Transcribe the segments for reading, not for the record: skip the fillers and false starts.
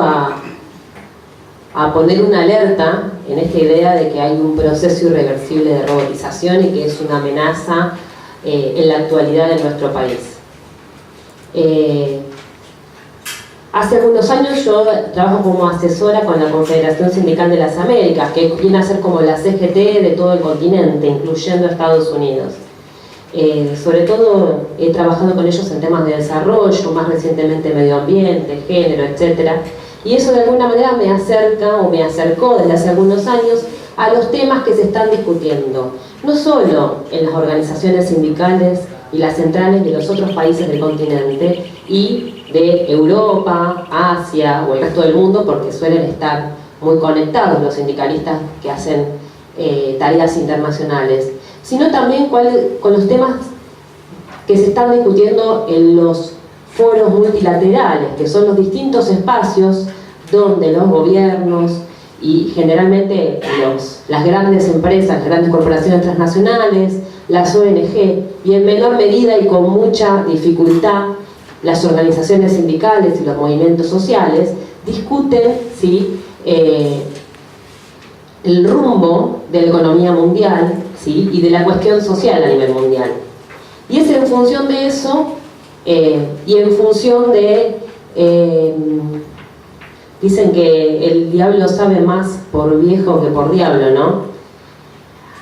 a poner una alerta en esta idea de que hay un proceso irreversible de robotización y que es una amenaza en la actualidad de nuestro país. Hace algunos años yo trabajo como asesora con la Confederación Sindical de las Américas, que viene a ser como la CGT de todo el continente, incluyendo Estados Unidos. Sobre todo he trabajado con ellos en temas de desarrollo, más recientemente medio ambiente, género, etc. Y eso de alguna manera me acerca o me acercó desde hace algunos años a los temas que se están discutiendo, no solo en las organizaciones sindicales y las centrales de los otros países del continente y de Europa, Asia o el resto del mundo, porque suelen estar muy conectados los sindicalistas que hacen tareas internacionales, sino también con los temas que se están discutiendo en los foros multilaterales, que son los distintos espacios donde los gobiernos y generalmente las grandes empresas, las grandes corporaciones transnacionales, las ONG y en menor medida y con mucha dificultad las organizaciones sindicales y los movimientos sociales discuten ¿sí? El rumbo de la economía mundial ¿sí? y de la cuestión social a nivel mundial. Y es en función de eso y en función de dicen que el diablo sabe más por viejo que por diablo, ¿no?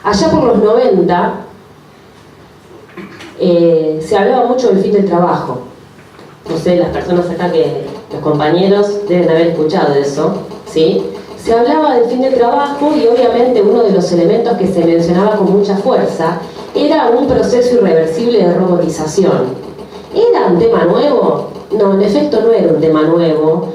Allá por los 90 se hablaba mucho del fin del trabajo. No sé, las personas acá los compañeros deben haber escuchado eso, ¿sí? Se hablaba del fin del trabajo y obviamente uno de los elementos que se mencionaba con mucha fuerza era un proceso irreversible de robotización. ¿Era un tema nuevo? No, en efecto no era un tema nuevo.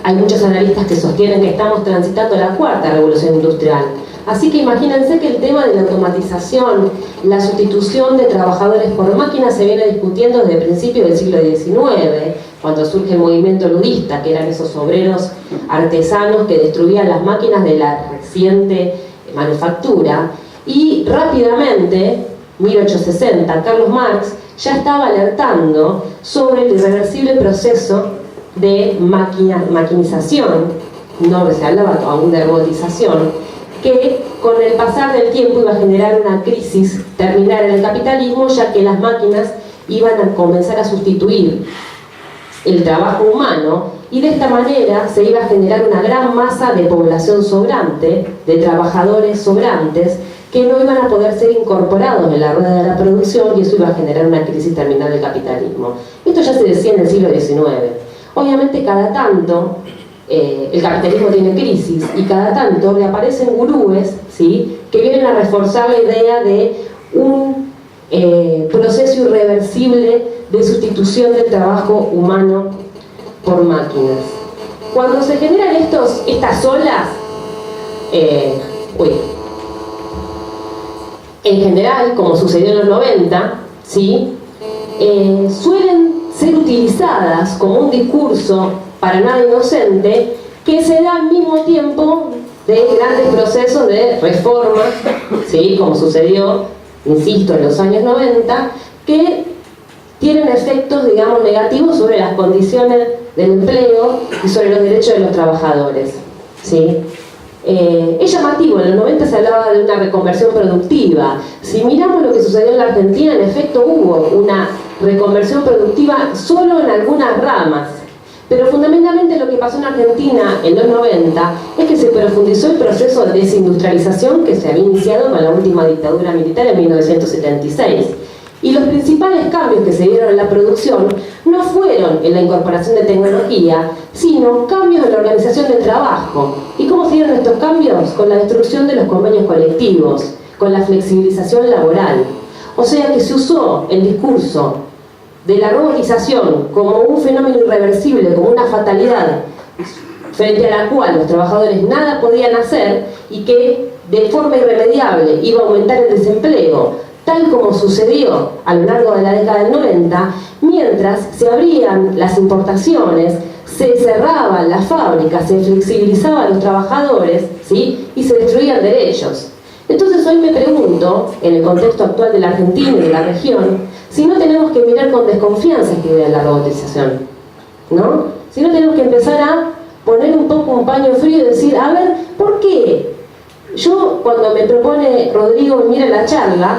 Hay muchos analistas que sostienen que estamos transitando la cuarta revolución industrial. Así que imagínense que el tema de la automatización, la sustitución de trabajadores por máquinas se viene discutiendo desde principios del siglo XIX, cuando surge el movimiento ludista, que eran esos obreros artesanos que destruían las máquinas de la reciente manufactura. Y rápidamente, 1860, Carlos Marx ya estaba alertando sobre el irreversible proceso de maquinización, no se hablaba aún de robotización, que con el pasar del tiempo iba a generar una crisis terminal en el capitalismo, ya que las máquinas iban a comenzar a sustituir el trabajo humano y de esta manera se iba a generar una gran masa de población sobrante, de trabajadores sobrantes, que no iban a poder ser incorporados en la rueda de la producción y eso iba a generar una crisis terminal del capitalismo. Esto ya se decía en el siglo XIX. Obviamente cada tanto el capitalismo tiene crisis y cada tanto reaparecen gurúes ¿sí? que vienen a reforzar la idea de un proceso irreversible de sustitución del trabajo humano por máquinas. Cuando se generan estas olas, en general, como sucedió en los 90, ¿sí? Suelen ser utilizadas como un discurso para nada inocente que se da al mismo tiempo de grandes procesos de reforma, ¿sí? Como sucedió, insisto, en los años 90, que tienen efectos, digamos, negativos sobre las condiciones del empleo y sobre los derechos de los trabajadores, ¿sí? Es llamativo, en los 90 se hablaba de una reconversión productiva. Si miramos lo que sucedió en la Argentina, en efecto hubo una reconversión productiva solo en algunas ramas. Pero fundamentalmente lo que pasó en Argentina en los 90 es que se profundizó el proceso de desindustrialización que se había iniciado con la última dictadura militar en 1976. Y los principales cambios que se dieron en la producción no fueron en la incorporación de tecnología, sino cambios en la organización del trabajo. ¿Y cómo se dieron estos cambios? Con la destrucción de los convenios colectivos, con la flexibilización laboral. O sea que se usó el discurso de la robotización como un fenómeno irreversible, como una fatalidad frente a la cual los trabajadores nada podían hacer y que de forma irremediable iba a aumentar el desempleo, tal como sucedió a lo largo de la década del 90, mientras se abrían las importaciones, se cerraban las fábricas, se flexibilizaban a los trabajadores, ¿sí? Y se destruían derechos. Entonces hoy me pregunto, en el contexto actual de la Argentina y de la región, si no tenemos que mirar con desconfianza esta idea de la robotización, ¿no? sino tenemos que empezar a poner un poco un paño frío y decir, a ver, ¿por qué? Yo, cuando me propone Rodrigo venir a la charla,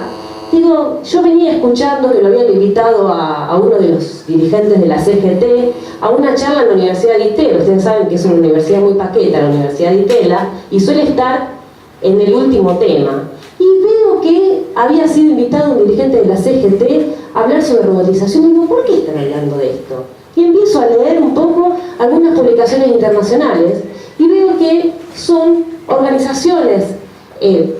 digo, yo venía escuchando que lo habían invitado a uno de los dirigentes de la CGT a una charla en la Universidad de Itela. Ustedes saben que es una universidad muy paqueta, la Universidad de Itela, y suele estar en el último tema. Y veo que había sido invitado un dirigente de la CGT a hablar sobre robotización. Y digo, ¿por qué están hablando de esto? Y empiezo a leer un poco algunas publicaciones internacionales y veo que son organizaciones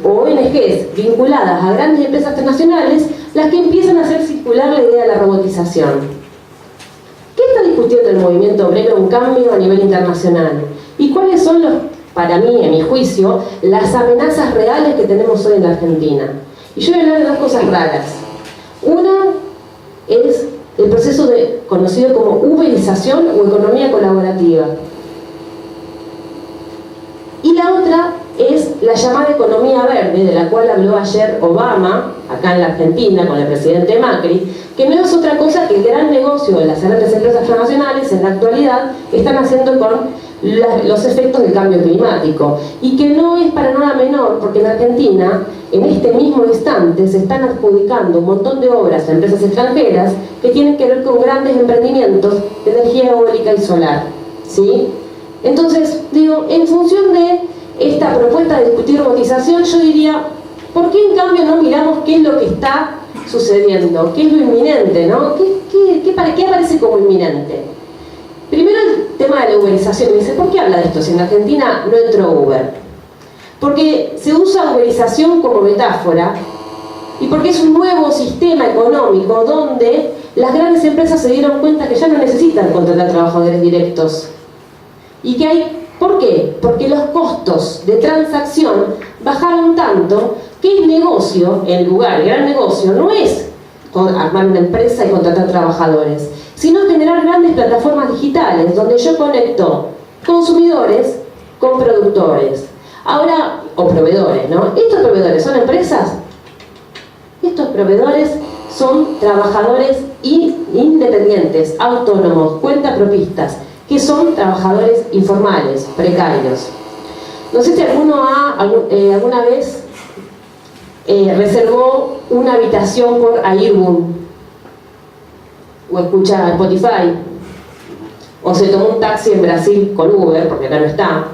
o ONGs vinculadas a grandes empresas transnacionales las que empiezan a hacer circular la idea de la robotización. ¿Qué está discutiendo el movimiento obrero un cambio a nivel internacional? ¿Y cuáles son para mí, en mi juicio, las amenazas reales que tenemos hoy en la Argentina? Y yo voy a hablar de dos cosas raras. Una es el proceso conocido como uberización o economía colaborativa. Y la otra es la llamada economía verde, de la cual habló ayer Obama, acá en la Argentina, con el presidente Macri, que no es otra cosa que el gran negocio de las grandes empresas transnacionales en la actualidad están haciendo con los efectos del cambio climático. Y que no es para nada menor, porque en Argentina, en este mismo instante, se están adjudicando un montón de obras a empresas extranjeras que tienen que ver con grandes emprendimientos de energía eólica y solar, ¿sí? Entonces, digo, en función de esta propuesta de discutir robotización, yo diría, ¿por qué en cambio no miramos qué es lo que está sucediendo? ¿Qué es lo inminente, no? ¿Qué aparece como inminente? Primero el tema de la uberización. Me dice, ¿por qué habla de esto si en Argentina no entró Uber? Porque se usa uberización como metáfora y porque es un nuevo sistema económico donde las grandes empresas se dieron cuenta que ya no necesitan contratar trabajadores directos. Y que ¿por qué? Porque los costos de transacción bajaron tanto que el negocio, el gran negocio, no es armar una empresa y contratar trabajadores, sino generar grandes plataformas digitales donde yo conecto consumidores con productores. Ahora, o proveedores, ¿no? ¿Estos proveedores son empresas? Estos proveedores son trabajadores independientes, autónomos, cuentapropistas, que son trabajadores informales, precarios. No sé si alguna vez reservó una habitación por Airbnb, o escucha Spotify, o se tomó un taxi en Brasil con Uber, porque acá no está,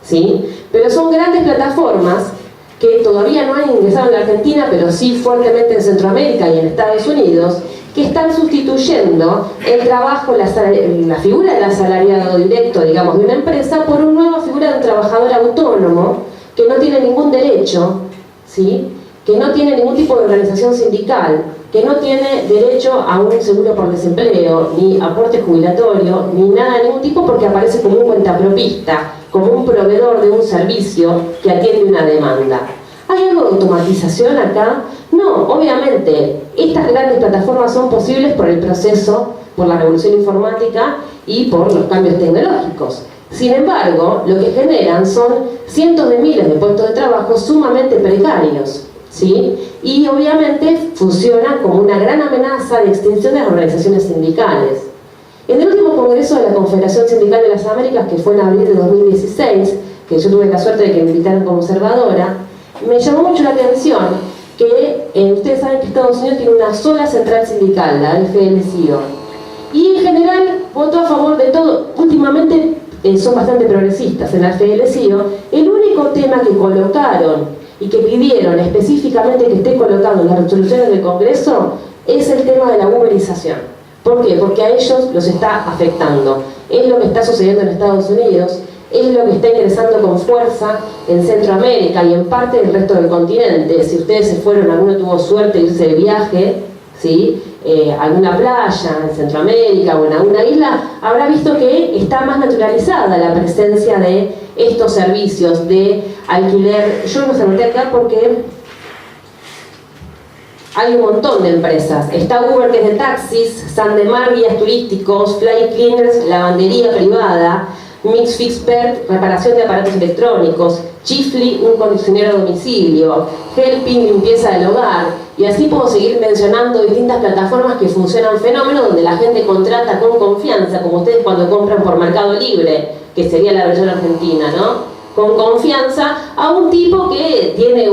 ¿sí? Pero son grandes plataformas que todavía no han ingresado en la Argentina, pero sí fuertemente en Centroamérica y en Estados Unidos, que están sustituyendo el trabajo, la figura del asalariado directo, digamos, de una empresa por una nueva figura de un trabajador autónomo que no tiene ningún derecho, ¿sí? Que no tiene ningún tipo de organización sindical, que no tiene derecho a un seguro por desempleo, ni aporte jubilatorio, ni nada de ningún tipo, porque aparece como un cuentapropista, como un proveedor de un servicio que atiende una demanda. ¿Hay algo de automatización acá? No, obviamente, estas grandes plataformas son posibles por el proceso, por la revolución informática y por los cambios tecnológicos. Sin embargo, lo que generan son cientos de miles de puestos de trabajo sumamente precarios, ¿sí? Y obviamente funcionan como una gran amenaza de extinción de las organizaciones sindicales. En el último congreso de la Confederación Sindical de las Américas, que fue en abril de 2016, que yo tuve la suerte de que me invitaran como observadora, me llamó mucho la atención que ustedes saben que Estados Unidos tiene una sola central sindical, la AFL-CIO, y en general votó a favor de todo. Últimamente son bastante progresistas en la AFL-CIO. El único tema que colocaron y que pidieron específicamente que esté colocado en las resoluciones del Congreso es el tema de la uberización. ¿Por qué? Porque a ellos los está afectando. Es lo que está sucediendo en Estados Unidos, es lo que está ingresando con fuerza en Centroamérica y en parte del resto del continente. Si ustedes se fueron, alguno tuvo suerte de irse de viaje, ¿sí? A alguna playa en Centroamérica o en alguna isla, habrá visto que está más naturalizada la presencia de estos servicios de alquiler. Yo los anoté acá porque hay un montón de empresas. Está Uber, que es de taxis, Sandemar, guías turísticos, Fly Cleaners, lavandería privada, Mix Fixpert, reparación de aparatos electrónicos, Chifly, un condicionero a domicilio, Helping, limpieza del hogar, y así puedo seguir mencionando distintas plataformas que funcionan fenómenos donde la gente contrata con confianza, como ustedes cuando compran por Mercado Libre, que sería la versión argentina, ¿no? Con confianza a un tipo que tiene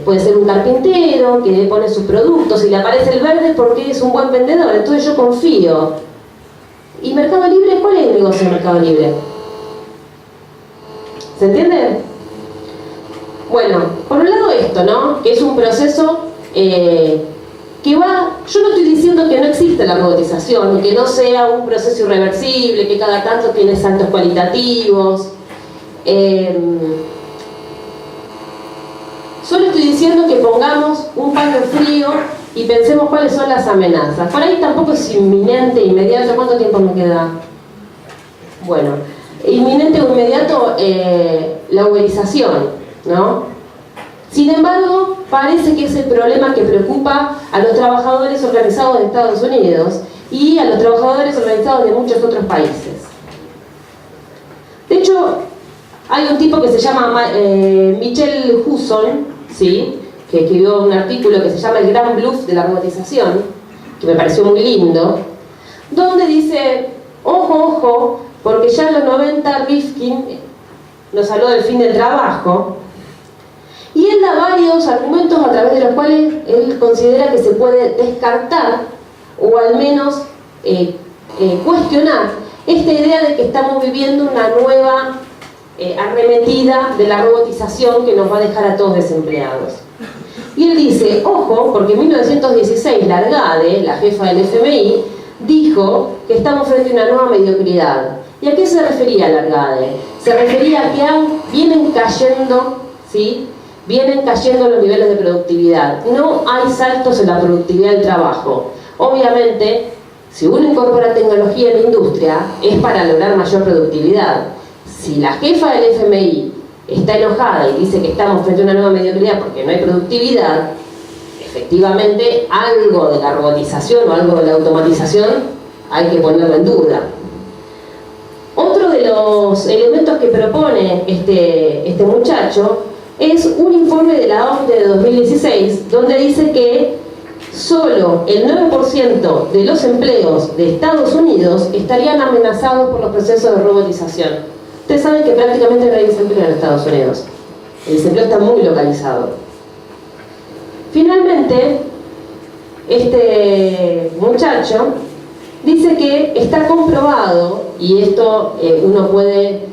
puede ser un carpintero, que pone sus productos y le aparece el verde porque es un buen vendedor, entonces yo confío. ¿Y Mercado Libre? ¿Cuál es el negocio de Mercado Libre? ¿Se entiende? Bueno, por un lado esto, ¿no? Que es un proceso que va... Yo no estoy diciendo que no exista la robotización, que no sea un proceso irreversible, que cada tanto tiene saltos cualitativos. Solo estoy diciendo que pongamos un paño frío y pensemos cuáles son las amenazas. Por ahí tampoco es inminente, inmediato. ¿Cuánto tiempo me queda? Bueno, inminente o inmediato la uberización, ¿no? Sin embargo, parece que es el problema que preocupa a los trabajadores organizados de Estados Unidos y a los trabajadores organizados de muchos otros países. De hecho, hay un tipo que se llama Michel Husson, ¿sí?, que escribió un artículo que se llama El Gran Bluff de la robotización, que me pareció muy lindo, donde dice, ojo, ojo, porque ya en los 90 Rifkin nos habló del fin del trabajo, y él da varios argumentos a través de los cuales él considera que se puede descartar, o al menos cuestionar, esta idea de que estamos viviendo una nueva arremetida de la robotización que nos va a dejar a todos desempleados. Y él dice, ojo, porque en 1916 Lagarde, la jefa del FMI, dijo que estamos frente a una nueva mediocridad. ¿Y a qué se refería Lagarde? Se refería a que vienen cayendo, ¿sí?, vienen cayendo los niveles de productividad. No hay saltos en la productividad del trabajo. Obviamente, si uno incorpora tecnología en la industria, es para lograr mayor productividad. Si la jefa del FMI está enojada y dice que estamos frente a una nueva mediocridad porque no hay productividad, efectivamente algo de la robotización o algo de la automatización hay que ponerlo en duda. Otro de los elementos que propone este muchacho es un informe de la OCDE de 2016 donde dice que solo el 9% de los empleos de Estados Unidos estarían amenazados por los procesos de robotización. Ustedes saben que prácticamente no hay desempleo en Estados Unidos. El desempleo está muy localizado. Finalmente, este muchacho dice que está comprobado, y esto uno puede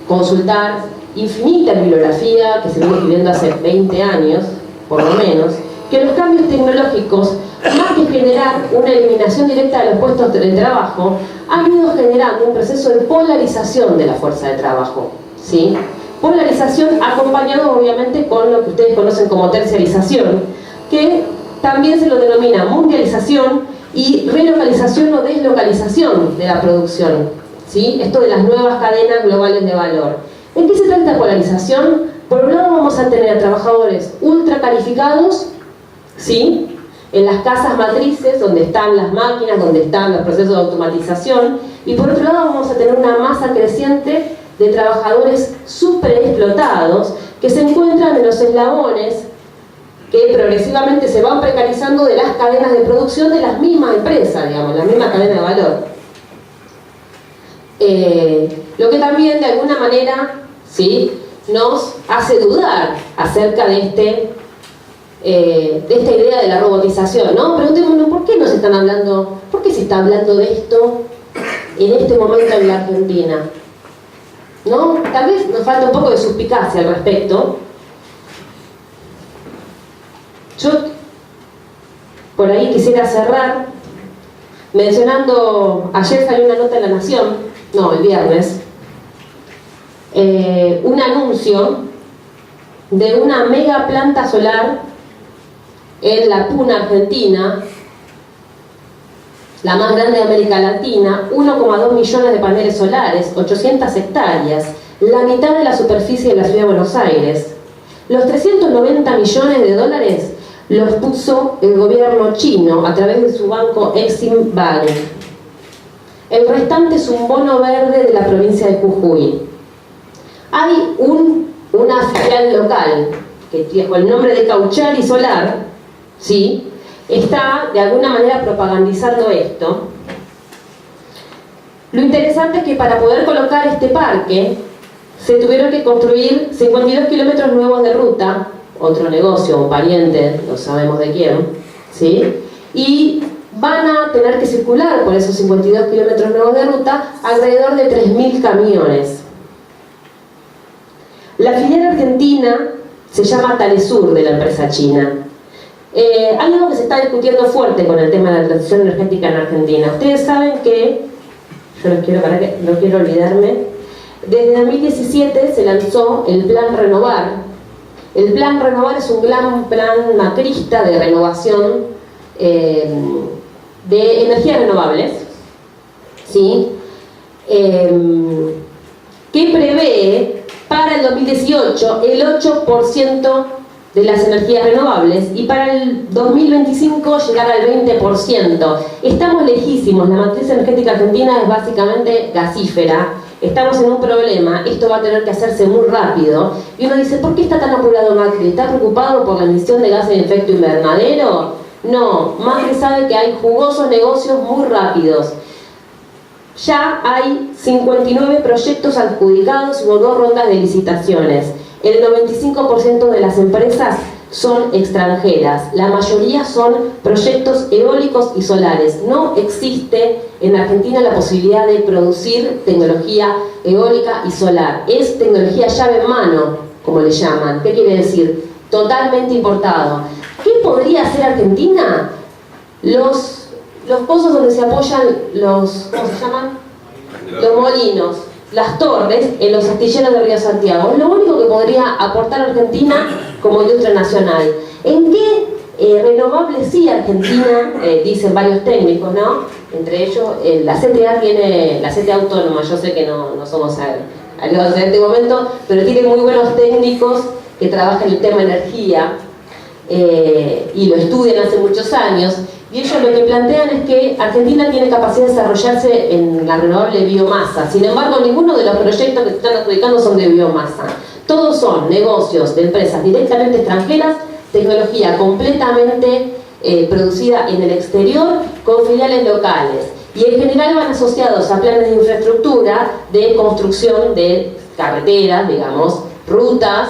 consultar infinita bibliografía que se viene escribiendo hace 20 años, por lo menos, que los cambios tecnológicos, más que generar una eliminación directa de los puestos de trabajo, han ido generando un proceso de polarización de la fuerza de trabajo, ¿sí? Polarización acompañado obviamente con lo que ustedes conocen como terciarización, que también se lo denomina mundialización y relocalización o deslocalización de la producción, ¿sí? Esto de las nuevas cadenas globales de valor. ¿En qué se trata esta polarización? Por un lado vamos a tener a trabajadores ultra calificados, ¿sí?, en las casas matrices donde están las máquinas, donde están los procesos de automatización, y por otro lado vamos a tener una masa creciente de trabajadores superexplotados que se encuentran en los eslabones que progresivamente se van precarizando de las cadenas de producción de las mismas empresas, digamos, la misma cadena de valor. Lo que también de alguna manera, ¿sí?, nos hace dudar acerca de esta idea de la robotización, ¿no? Preguntémonos, ¿por qué se está hablando de esto en este momento en la Argentina? ¿No? Tal vez nos falta un poco de suspicacia al respecto. Yo por ahí quisiera cerrar mencionando, ayer salió una nota en La Nación, el viernes, un anuncio de una mega planta solar en La Puna, Argentina, la más grande de América Latina, 1,2 millones de paneles solares, 800 hectáreas, la mitad de la superficie de la ciudad de Buenos Aires. Los 390 millones de dólares los puso el gobierno chino a través de su banco Exim Bank. El restante es un bono verde de la provincia de Jujuy. Hay una filial local que con el nombre de Cauchari Solar, ¿sí?, está de alguna manera propagandizando esto. Lo interesante es que para poder colocar este parque se tuvieron que construir 52 kilómetros nuevos de ruta, otro negocio, un pariente, no sabemos de quién, ¿sí?, y van a tener que circular por esos 52 kilómetros nuevos de ruta alrededor de 3.000 camiones. La filial argentina se llama Talesur, de la empresa china. Hay algo que se está discutiendo fuerte con el tema de la transición energética en Argentina. Ustedes saben que, yo no quiero olvidarme, desde 2017 se lanzó el Plan Renovar. El Plan Renovar es un gran plan macrista de renovación de energías renovables, ¿sí?, que prevé para el 2018 el 8% de las energías renovables y para el 2025 llegar al 20%. Estamos lejísimos, la matriz energética argentina es básicamente gasífera, estamos en un problema, esto va a tener que hacerse muy rápido. Y uno dice, ¿por qué está tan apurado Macri? ¿Está preocupado por la emisión de gases de efecto invernadero? No, Macri sabe que hay jugosos negocios muy rápidos. Ya hay 59 proyectos adjudicados y 2 rondas de licitaciones. El 95% de las empresas son extranjeras. La mayoría son proyectos eólicos y solares. No existe en Argentina la posibilidad de producir tecnología eólica y solar. Es tecnología llave en mano, como le llaman. ¿Qué quiere decir? Totalmente importado. ¿Qué podría hacer Argentina? Los pozos donde se apoyan los, ¿cómo se llaman? Los molinos, las torres en los astilleros de Río Santiago. Es lo único que podría aportar Argentina como industria nacional. ¿En qué renovables sí Argentina, dicen varios técnicos, ¿no? Entre ellos, la CTA tiene, la CTA autónoma, yo sé que no somos aliados en este momento, pero tiene muy buenos técnicos que trabajan el tema energía y lo estudian hace muchos años. Y ellos lo que plantean es que Argentina tiene capacidad de desarrollarse en la renovable biomasa. Sin embargo, ninguno de los proyectos que se están adjudicando son de biomasa. Todos son negocios de empresas directamente extranjeras, tecnología completamente producida en el exterior con filiales locales. Y en general van asociados a planes de infraestructura de construcción de carreteras, digamos, rutas,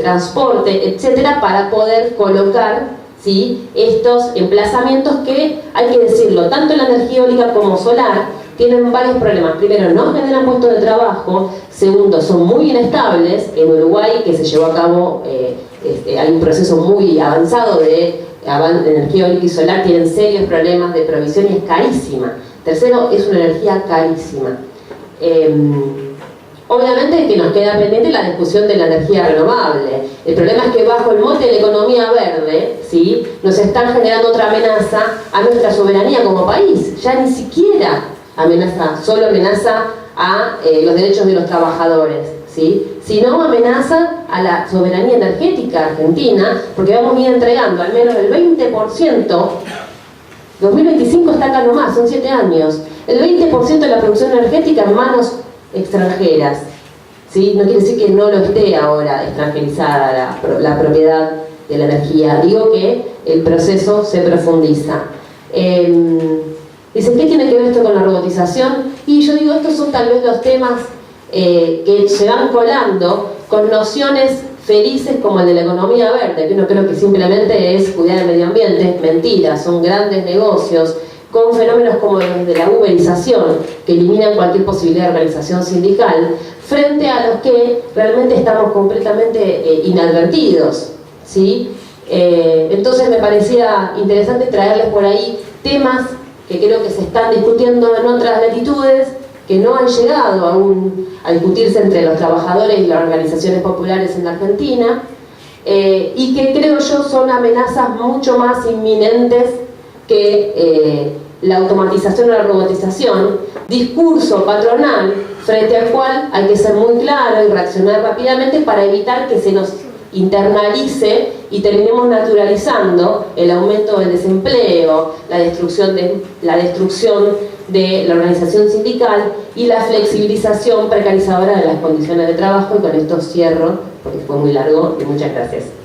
transporte, etcétera, para poder colocar, ¿sí?, estos emplazamientos que, hay que decirlo, tanto la energía eólica como solar tienen varios problemas. Primero, no generan puestos de trabajo. Segundo, son muy inestables. En Uruguay, que se llevó a cabo, hay un proceso muy avanzado de energía eólica y solar, tienen serios problemas de provisión y es carísima. Tercero, es una energía carísima. Obviamente que nos queda pendiente la discusión de la energía renovable. El problema es que bajo el mote de la economía verde, ¿sí?, nos están generando otra amenaza a nuestra soberanía como país. Ya ni siquiera amenaza, solo amenaza a los derechos de los trabajadores, ¿sí?, sino amenaza a la soberanía energética argentina, porque vamos a ir entregando al menos el 20%. 2025 está acá nomás, son 7 años. El 20% de la producción energética en manos extranjeras, ¿sí? No quiere decir que no lo esté ahora extranjerizada la propiedad de la energía. Digo que el proceso se profundiza. Dicen, ¿qué tiene que ver esto con la robotización? Y yo digo, estos son tal vez los temas que se van colando con nociones felices como el de la economía verde, que uno creo que simplemente es cuidar el medio ambiente. Mentira, son grandes negocios con fenómenos como los de la uberización, que eliminan cualquier posibilidad de organización sindical, frente a los que realmente estamos completamente inadvertidos, ¿sí? Entonces me parecía interesante traerles por ahí temas que creo que se están discutiendo en otras latitudes, que no han llegado aún a discutirse entre los trabajadores y las organizaciones populares en la Argentina, y que creo yo son amenazas mucho más inminentes que la automatización o la robotización, discurso patronal frente al cual hay que ser muy claro y reaccionar rápidamente para evitar que se nos internalice y terminemos naturalizando el aumento del desempleo, la destrucción de la organización sindical y la flexibilización precarizadora de las condiciones de trabajo. Y con esto cierro, porque fue muy largo, y muchas gracias.